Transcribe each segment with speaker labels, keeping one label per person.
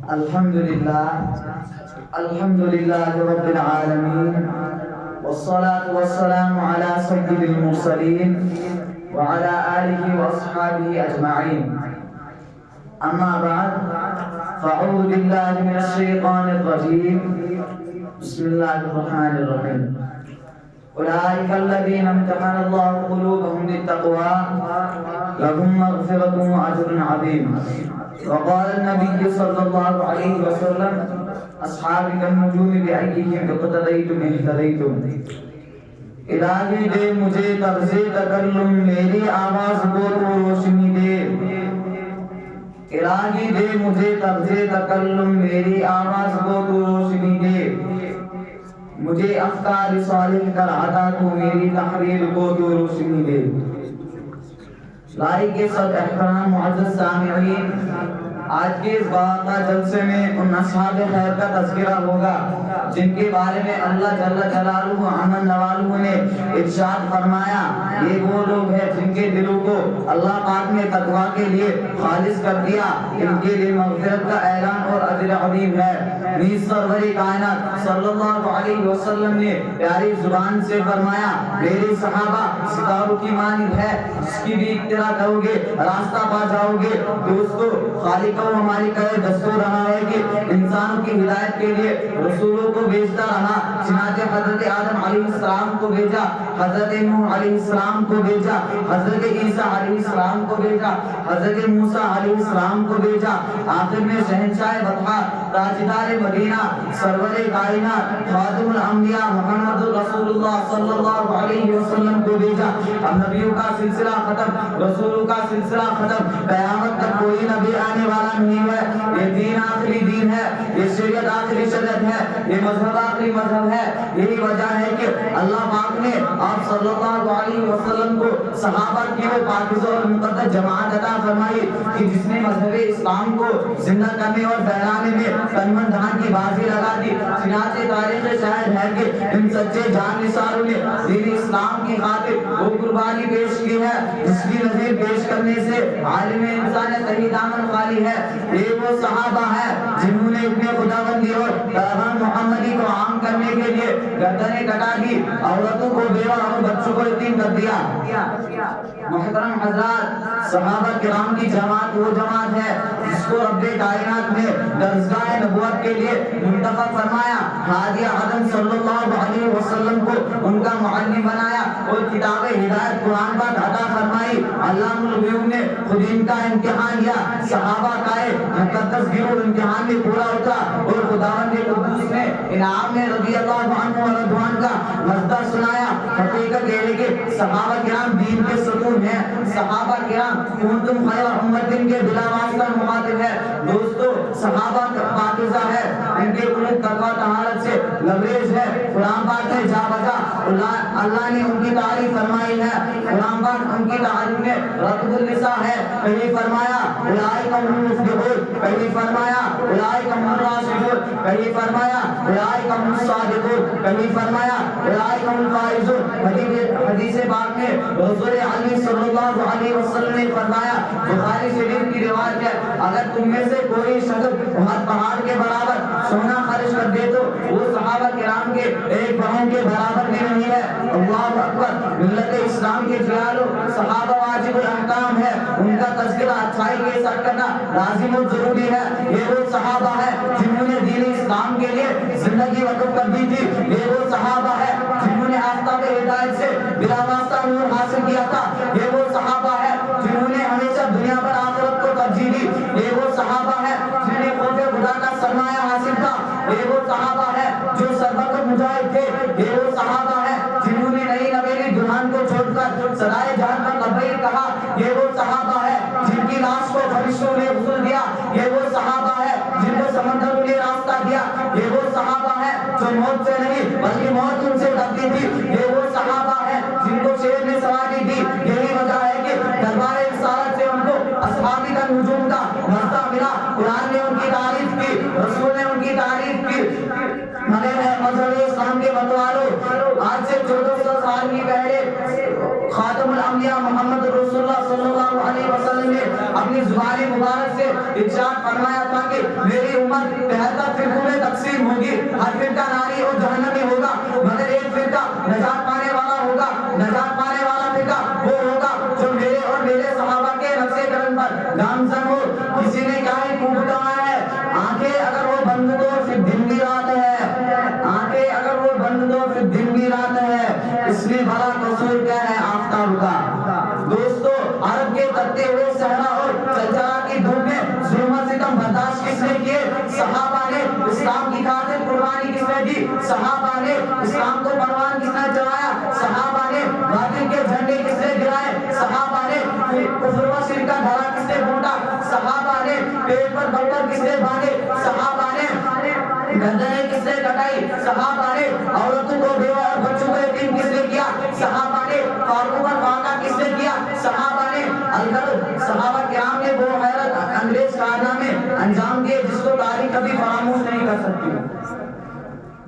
Speaker 1: الحمد لله رب العالمين والصلاة والسلام على سيد المرسلين وعلى آله وأصحابه أجمعين. أما بعد فأعوذ بالله من الشيطان الرجيم. بسم الله الرحمن الرحيم. أولئك الذين امتحن الله قلوبهم للتقوى لهم مغفرة وأجر عظيم. وقال النبي صلى الله عليه وسلم أصحابي كالنجوم بأيهم اقتديتم اهتديتم. الہی دے مجھے طرز تکلم میری آواز کو تو روشنی دے. الہی دے مجھے طرز تکلم میری آواز کو تو روشنی دے. مجھے افکار صالح کر عطا تو میری تحریر کو تو روشنی دے. لائق صد احترام معزز سامعین، آج کے اس باقا جلسے میں ان اصحاب خیر کا تذکرہ ہوگا جن کے بارے میں اللہ جل جلالہ عمن نوالہ نے ارشاد فرمایا یہ وہ لوگ ہیں جن کے دلوں کو اللہ پاک نے تقوی کے لیے خالص کر دیا. ان کے لیے مغفرت کا اعلان اور اجر عظیم ہے. نیز سرور کائنات صلی اللہ علیہ وسلم نے پیاری زبان سے فرمایا میرے صحابہ ستاروں کی مانند ہے، جس کی بھی اتباع کرو گے راستہ پا جاؤ گے. دوستو، خالق و ہماری کا دستور رہا ہے کہ انسانوں کی ہدایت کے لیے رسولوں کو بھیجتا رہا. چنانچہ حضرت آدم علیہ السلام کو بھیجا، حضرت نوح علیہ السلام کو بھیجا، حضرت عیسیٰ علیہ السلام کو بھیجا، حضرت موسیٰ علیہ السلام کو بھیجا. آخر میں شہنشاہ بطحا تاجدار مدینہ سرور کائنات خاتم الانبیاء محمد رسول اللہ صلی اللہ علیہ وسلم کو بھیجا. اب نبیوں کا سلسلہ ختم، رسولوں کا سلسلہ ختم، قیامت تک کوئی نبی آنے والا نہیں ہے. یہ دین آخری دین ہے، یہ شریعت آخری شریعت ہے، یہ مذہب آخری مذہب ہے. یہی وجہ ہے کہ اللہ پاک نے آپ صلی اللہ علیہ وسلم کو صحابہ کی وہ پاکیزہ اور مقدس جماعت عطا فرمائی کہ جس نے مذہب اسلام کو زندہ کرنے اور پھیلانے میں تن من دھن کی بازی لگا دی. چنانچہ تاریخ شاہد ہے کہ ان سچے جان نثاروں نے دین اسلام کی خاطر وہ قربانی پیش کی ہے جس کی نظیر پیش کرنے سے عالم انسانیت صحیح دامن خالی ہے. یہ وہ صحابہ ہیں جنہوں نے اپنے خداوندی اور پیغام محمدی کو عام کرنے کے لیے گردنیں کٹا دی، عورتوں کو بیوہ اور بچوں کو یتیم کر دیا. محترم حضرات، صحابہ کرام کی جماعت وہ جماعت ہے جس کو رب کائنات نے درسگاہ نبوت کے لیے منتخب فرمایا. ہادی اعظم صلی اللہ علیہ وسلم کو ان کا معلم بنایا اور کتاب ہدایت قرآن پاک عطا فرمائی. علامہ الغیوب نے خود ان کا امتحان لیا. صحابہ کا مقدس گروہ امتحان میں پورا اترا اور خداوند قدوس نے انعام میں رضی اللہ عنہ و رضوان کا مزدہ سنایا. حقیقت یہ ہے کہ صحابہ کرام دین کے ستون ہیں. صحابہ کرام کنتم خیر امت کے بلا واسطہ مخاطب ہے. دوستو، صحابہ پاکیزہ ہے، ان کے قلوب تقویٰ طہارت سے لبریز ہے. قرآن پاک میں جا بجا اللہ نے ان کی تعریف فرمائی ہے. قرآن پاک ان کی تعریف میں رتب النساء ہے. کہیں فرمایا اولئک هم المفلحون، کہیں فرمایا اولئک هم الراشدون، کہیں فرمایا اولئک هم الصادقون، کہیں فرمایا اولئک هم الفائزون. حدیث پاک میں رسول علی صلی اللہ علیہ وسلم نے فرمایا، بخاری شریف کی روایت ہے، اگر تم میں سے کوئی شخص بہت پہاڑ کے برابر سونا خرچ کر دے تو وہ صحابہ کرام کے ایک بہن کے برابر بھی نہیں ہے. اللہ اکبر. ملت اسلام کے جلالو صحابہ واجب الاحکام ہے. ان کا تذکرہ اچھائی کے ساتھ کرنا لازم و ضروری ہے. یہ وہ صحابہ ہے جنہوں نے دین اسلام کے لیے زندگی وقف کر دی تھی. یہ وہ صحابہ ہے جنہوں نے آفتاب ہدایت سے بلا واسطہ نور حاصل کیا تھا. یہ وہ صحابہ ہے جنہوں نے ہمیشہ دنیا پر آخرت کو ترجیح دی. یہ وہ صحابہ ہے جنہیں خوف خدا کا سرمایہ حاصل تھا. یہ وہ صحابہ ہے جو سربت مجاہد تھے. یہ وہ صحابہ ہے جنہوں نے نئی نویلی دلہن کو چھوڑ کر سرائے جہان پر لبیک کہا. یہ وہ صحابہ ہے جن کی لاش کو فرشتوں نے غسل دیا. یہ وہ صحابہ ہے جن کو سمندروں نے راستہ دیا. یہ وہ صحابہ ہے جو موت سے نہیں بلکہ موت ان سے ڈرتی تھی. یہ وہ صحابہ ہے جن کو شیر نے سواری دی. یہی وجہ ہے کہ دربار رسالت سے ان کو اصحابی کا نجوم کا مرتبہ ملا. قرآن نے ان کی تعریف کی، رسول نے ان کی تعریف کی. مذہب اسلام کے بتوالوں، آج سے 1400 سال کی پہلے خاتم الانبیاء محمد رسول اللہ صلی اللہ علیہ وسلم نے اپنی زبان مبارک سے ارشاد فرمایا تھا کہ میری امت 73 فرقوں میں تقسیم ہوگی، ہر فرقہ ناری اور جہنمی ہوگا، مگر ایک فرقہ نجات پانے والا ہوگا۔ نجات پانے والا فرقہ وہ ہوگا جو میرے اور میرے صحابہ کے نقش قدم پر گامزن ہو۔ کسی نے کیا ہی خوب کہا ہے، آنکھیں اگر وہ بند تو پھر دن بھی رات ہے، آنکھیں اگر وہ بند تو پھر دن بھی رات ہے، اس میں بڑا قصور کیا ہے آفتاب کا۔ دوستو، عرب کے تپتے ہوئے صحرا اور چلچلا کی دھوپ میں ظلم و ستم برداشت کس نے کیے؟ صحابہ نے۔ اسلام کی خاطر قربانی کس نے دی؟ صحابہ نے۔ اسلام کو پروان کس نے چڑھایا؟ صحابہ نے۔ باطل کے جھنڈے کس نے گرائے؟ صحابہ نے۔ کفر و شرک کا دھڑا کس نے پھونٹا؟ صحابہ نے۔ پیٹ پر بکر کس نے باندھے؟ صحابہ نے۔ گردنیں کس نے کٹائی؟ صحابہ نے۔ عورتوں کو بیوہ اور بچوں کو یتیم کس نے کیا؟ صحابہ نے۔ فاروق پر واقعہ کس نے کیا؟ صحابہ نے۔ البتہ صحابہ کرام نے وہ حیرت انگیز کارنامے انجام دیے جس کو تاریخ کبھی فراموش نہیں کر سکتی۔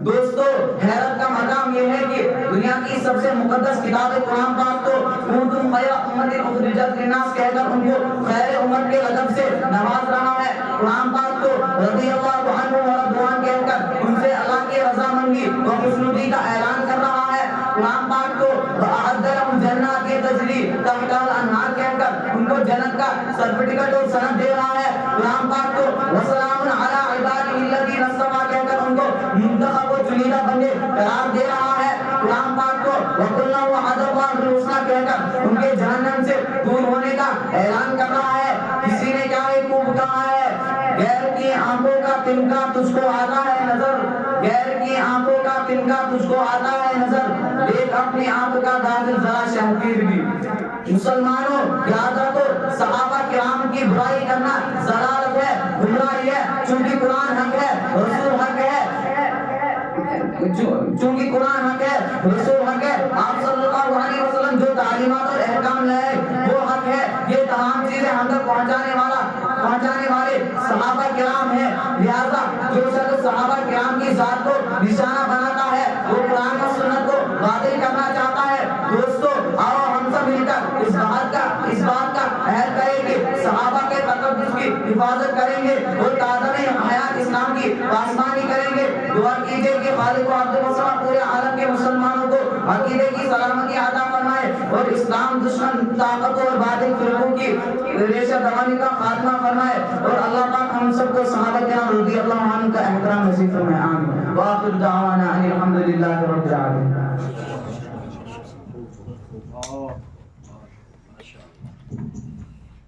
Speaker 1: دوستو، حیرت کا مقام یہ ہے کہ دنیا کی سب سے مقدس کتاب قرآن پاک تو کنتم خیر امۃ اخرجت للناس کہہ کر ان کو خیر امت کے لقب سے نواز رہا ہے۔ قرآن پاک تو رضی اللہ عنہ و رضوان کہہ کر ان سے اللہ کی رضامندی و خوشنودی کا اعلان کر رہا ہے۔ قرآن پاک تو اعد لہم جنات تجری تحتہا الانہار کہہ کر ان کو جنت کا سرٹیفکیٹ اور سند دے رہا ہے۔ قرآن پاک تو وسلام علی عبادہ الذین اصطفیٰ کہہ کر ان کو منتخب و چنیدہ بندے قرار دے رہا ہے۔ قرآن پاک کو وَقُلْنَا وَعَدَ اللَّهُ الْحُسْنَى کہہ کر ان کے جہنم سے دور ہونے کا اعلان کر رہا ہے۔ کسی نے کیا ہی خوب کہا ہے، غیر کی آنکھوں کا تنکا تجھ کو آتا ہے نظر، غیر کی آنکھوں کا تنکا تجھ کو آتا ہے نظر، دیکھ اپنی آنکھ کا داخل ذرا شہپیر بھی۔ مسلمانوں، یاد رکھو، صحابہ کرام کی برائی کرنا ضلالت ہے، گمراہی ہے، چونکہ قرآن حق ہے، رسول حق ہے، چونکہ قرآن حق ہے، رسول حق ہے، آپ صلی اللہ علیہ وسلم جو تعلیمات اور احکام لائے وہ حق ہے۔ یہ تمام چیزیں ہم تک پہنچانے والے صحابہ کرام ہیں۔ لہذا جو شخص صحابہ کرام کی ذات کو نشانہ بناتا ہے وہ قرآن و سنت کو باطل کرنا چاہتا ہے۔ دوستو، آؤ ہم سب مل کر اس بات کا عہد کریں کہ صحابہ کے تقدس کی حفاظت کریں گے اور تعداد حیات اسلام کی پاسبانی کریں گے۔ دعا کیجئے کہ خالق و عبد الصمد پورے عالم کے مسلمانوں کو عقیدے کی سلامتی عطا فرمائے اور اسلام دشمن طاقتوں اور باطل فرقوں کی ریشہ دوانی کا خاتمہ فرمائے، اور اللہ پاک ہم سب کو صحابہ کرام رضی اللہ عنہ کا احترام نصیب فرمائے۔ آمین۔ وآخر دعوانا ان الحمد للہ رب العالمین۔